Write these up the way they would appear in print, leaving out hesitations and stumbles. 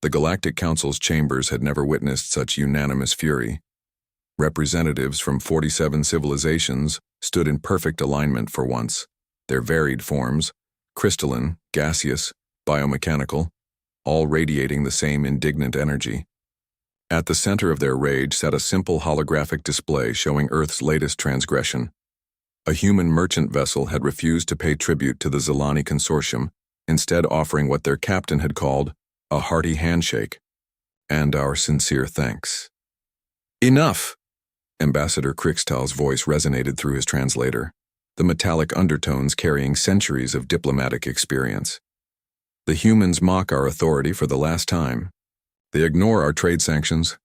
The Galactic Council's chambers had never witnessed such unanimous fury. Representatives from 47 civilizations stood in perfect alignment for once, their varied forms, crystalline, gaseous, biomechanical, all radiating the same indignant energy. At the center of their rage sat a simple holographic display showing Earth's latest transgression. A human merchant vessel had refused to pay tribute to the Zilani Consortium, instead offering what their captain had called a hearty handshake, and our sincere thanks. Enough! Ambassador Krixtal's voice resonated through his translator, the metallic undertones carrying centuries of diplomatic experience. The humans mock our authority for the last time. They ignore our trade sanctions,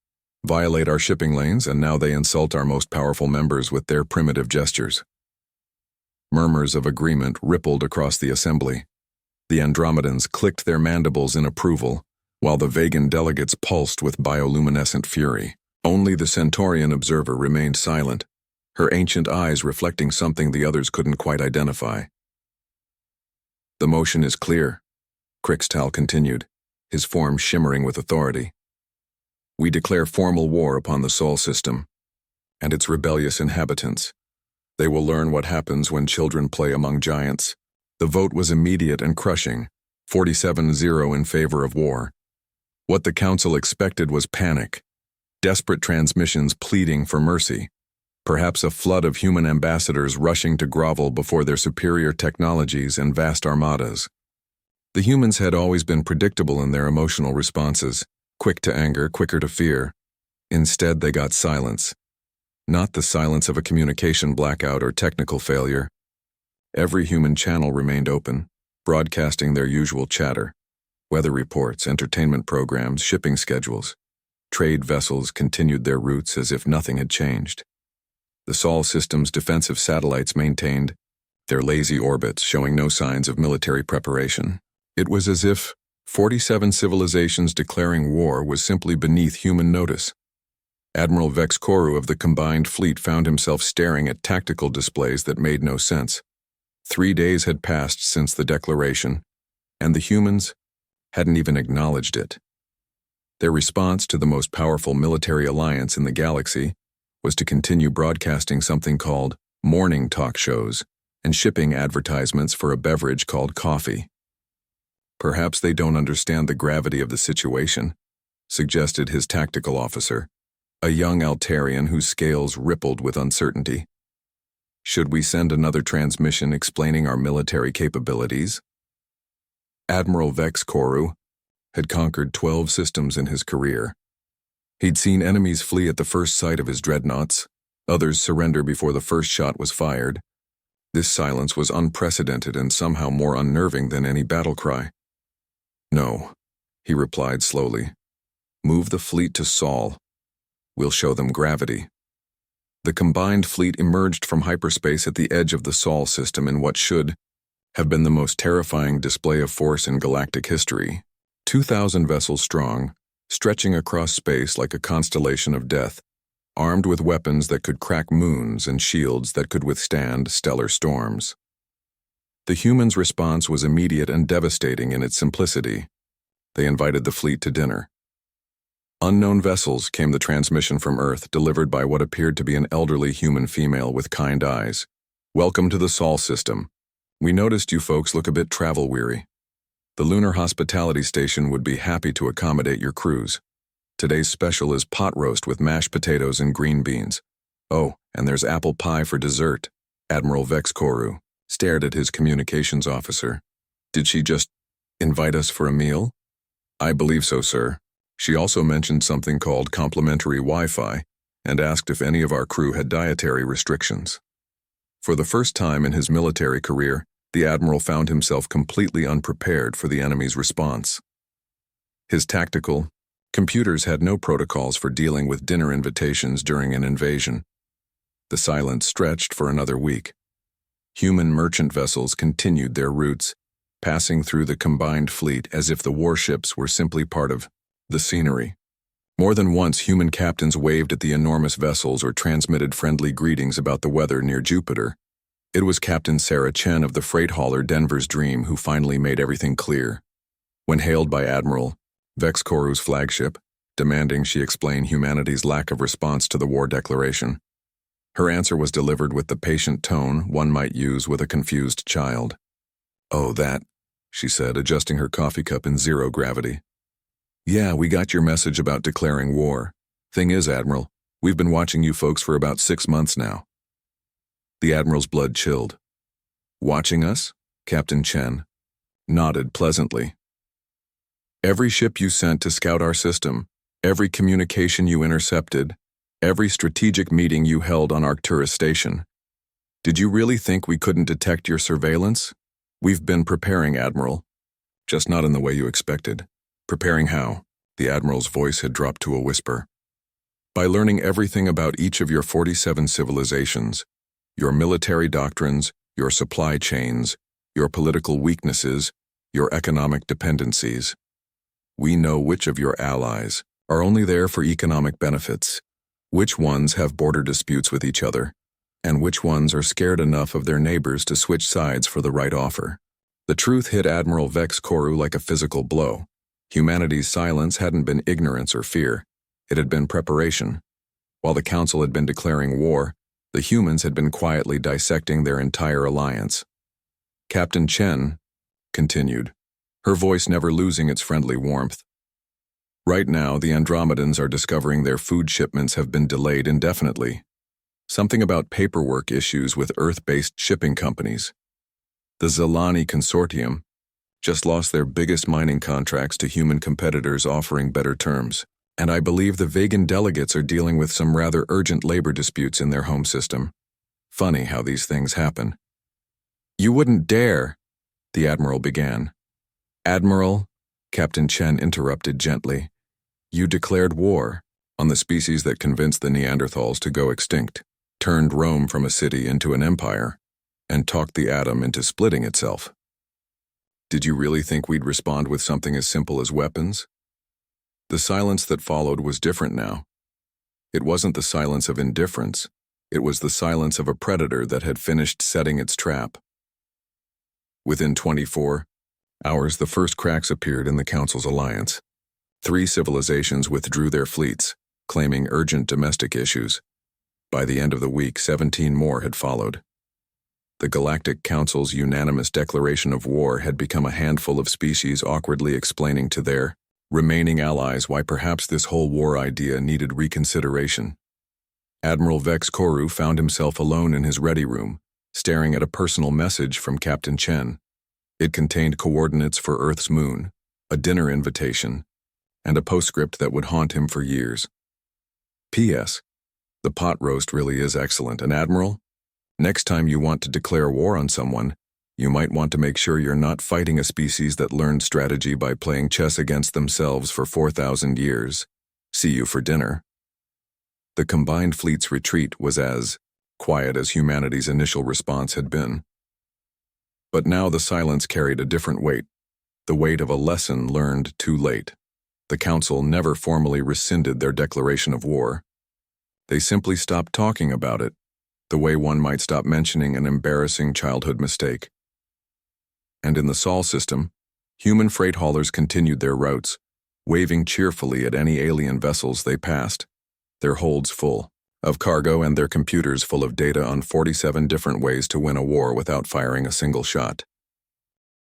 violate our shipping lanes, and now they insult our most powerful members with their primitive gestures. Murmurs of agreement rippled across the assembly. The Andromedans clicked their mandibles in approval, while the Vegan delegates pulsed with bioluminescent fury. Only the Centaurian observer remained silent, her ancient eyes reflecting something the others couldn't quite identify. The motion is clear, Krixtal continued, his form shimmering with authority. We declare formal war upon the Sol system and its rebellious inhabitants. They will learn what happens when children play among giants. The vote was immediate and crushing, 47-0 in favor of war. What the council expected was panic, desperate transmissions pleading for mercy, perhaps a flood of human ambassadors rushing to grovel before their superior technologies and vast armadas. The humans had always been predictable in their emotional responses, quick to anger, quicker to fear. Instead, they got silence. Not the silence of a communication blackout or technical failure. Every human channel remained open, broadcasting their usual chatter. Weather reports, entertainment programs, shipping schedules. Trade vessels continued their routes as if nothing had changed. The Sol system's defensive satellites maintained their lazy orbits, showing no signs of military preparation. It was as if 47 civilizations declaring war was simply beneath human notice. Admiral Vex Koru of the combined fleet found himself staring at tactical displays that made no sense. 3 days had passed since the declaration, and the humans hadn't even acknowledged it. Their response to the most powerful military alliance in the galaxy was to continue broadcasting something called morning talk shows and shipping advertisements for a beverage called coffee. Perhaps they don't understand the gravity of the situation, suggested his tactical officer, a young Altarian whose scales rippled with uncertainty. Should we send another transmission explaining our military capabilities? Admiral Vex Koru had conquered 12 systems in his career. He'd seen enemies flee at the first sight of his dreadnoughts, others surrender before the first shot was fired. This silence was unprecedented and somehow more unnerving than any battle cry. No, he replied slowly. Move the fleet to Sol. We'll show them gravity. The combined fleet emerged from hyperspace at the edge of the Sol system in what should have been the most terrifying display of force in galactic history. 2,000 vessels strong, stretching across space like a constellation of death, armed with weapons that could crack moons and shields that could withstand stellar storms. The humans' response was immediate and devastating in its simplicity. They invited the fleet to dinner. Unknown vessels came the transmission from Earth, delivered by what appeared to be an elderly human female with kind eyes. Welcome to the Sol system. We noticed you folks look a bit travel-weary. The Lunar Hospitality Station would be happy to accommodate your crews. Today's special is pot roast with mashed potatoes and green beans. Oh, and there's apple pie for dessert. Admiral Vex Koru stared at his communications officer. Did she just invite us for a meal? I believe so, sir. She also mentioned something called complimentary Wi-Fi and asked if any of our crew had dietary restrictions. For the first time in his military career, the Admiral found himself completely unprepared for the enemy's response. His tactical computers had no protocols for dealing with dinner invitations during an invasion. The silence stretched for another week. Human merchant vessels continued their routes, passing through the combined fleet as if the warships were simply part of the scenery. More than once, human captains waved at the enormous vessels or transmitted friendly greetings about the weather near Jupiter. It was Captain Sarah Chen of the freight hauler Denver's Dream who finally made everything clear. When hailed by Admiral Vex Koru's flagship, demanding she explain humanity's lack of response to the war declaration. Her answer was delivered with the patient tone one might use with a confused child. "Oh, that," she said, adjusting her coffee cup in zero gravity. "Yeah, we got your message about declaring war. Thing is, Admiral, we've been watching you folks for about 6 months now." The Admiral's blood chilled. "Watching us?" Captain Chen nodded pleasantly. "Every ship you sent to scout our system, every communication you intercepted, every strategic meeting you held on Arcturus Station. Did you really think we couldn't detect your surveillance? We've been preparing, Admiral. Just not in the way you expected." "Preparing how?" The Admiral's voice had dropped to a whisper. "By learning everything about each of your 47 civilizations, your military doctrines, your supply chains, your political weaknesses, your economic dependencies. We know which of your allies are only there for economic benefits, which ones have border disputes with each other, and which ones are scared enough of their neighbors to switch sides for the right offer." The truth hit Admiral Vex Koru like a physical blow. Humanity's silence hadn't been ignorance or fear. It had been preparation. While the Council had been declaring war, the humans had been quietly dissecting their entire alliance. Captain Chen continued, her voice never losing its friendly warmth. "Right now, the Andromedans are discovering their food shipments have been delayed indefinitely. Something about paperwork issues with Earth-based shipping companies. The Zelani Consortium just lost their biggest mining contracts to human competitors offering better terms, and I believe the vegan delegates are dealing with some rather urgent labor disputes in their home system. Funny how these things happen." "You wouldn't dare," the Admiral began. "Admiral," Captain Chen interrupted gently, "you declared war on the species that convinced the Neanderthals to go extinct, turned Rome from a city into an empire, and talked the atom into splitting itself. Did you really think we'd respond with something as simple as weapons?" The silence that followed was different now. It wasn't the silence of indifference. It was the silence of a predator that had finished setting its trap. Within 24 hours, the first cracks appeared in the Council's alliance. 3 civilizations withdrew their fleets, claiming urgent domestic issues. By the end of the week, 17 more had followed. The Galactic Council's unanimous declaration of war had become a handful of species awkwardly explaining to their remaining allies why perhaps this whole war idea needed reconsideration. Admiral Vex Koru found himself alone in his ready room, staring at a personal message from Captain Chen. It contained coordinates for Earth's moon, a dinner invitation, and a postscript that would haunt him for years. "P.S. The pot roast really is excellent, and Admiral, next time you want to declare war on someone, you might want to make sure you're not fighting a species that learned strategy by playing chess against themselves for 4,000 years. See you for dinner." The combined fleet's retreat was as quiet as humanity's initial response had been. But now the silence carried a different weight, the weight of a lesson learned too late. The Council never formally rescinded their declaration of war. They simply stopped talking about it, the way one might stop mentioning an embarrassing childhood mistake. And in the Sol system, human freight haulers continued their routes, waving cheerfully at any alien vessels they passed, their holds full of cargo and their computers full of data on 47 different ways to win a war without firing a single shot.